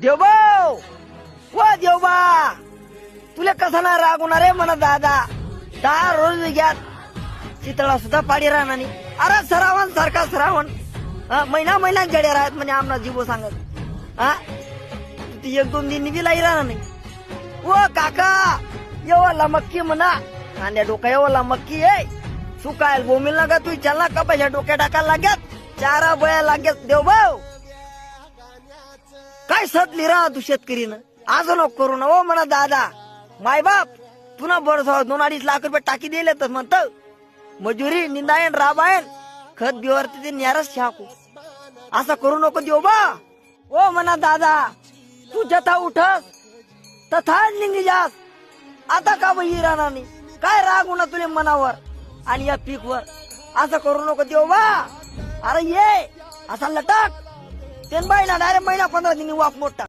देवभाऊ व देवबा तुला कसा नाही राग होणार आहे म्हणा दादा 10 रोज घ्या चितळा सुद्धा पाडी राहणार नाही. अरे सरावन सारखा सरावण महिना महिना जड्या राहत म्हणजे आमना जीवो सांगत हा ती 1-2 दिन बी लाई राहणार नाही. ओ काका येवला मक्की म्हणा कांद्या डोका येवला मक्की आहे सुकायल बोमिल लागा तू चलना कपाच्या डोक्या टाकायला लागत 4 बया लागत. देवभाऊ काय सदली राहा तू शेतकरीनं आज नको करू ना ओ म्हणा दादा माय बाप पुन्हा बरं 2-2.5 लाख रुपये टाकी दिले तर म्हणत मजुरी निंदायन राबायन खत बिवरती ते न्यारच छाकू असं करू नको देवबा. ओ म्हणा दादा तू जथा उठस तथा निघी जास आता का बही राहणार नाही काय राग होणार तुले मनावर आणि या पीकवर असं करू नको देवबा. अरे ये असा लटक तेन बाई ना डायरेक्ट महिना 15 दिनी वाप मोठा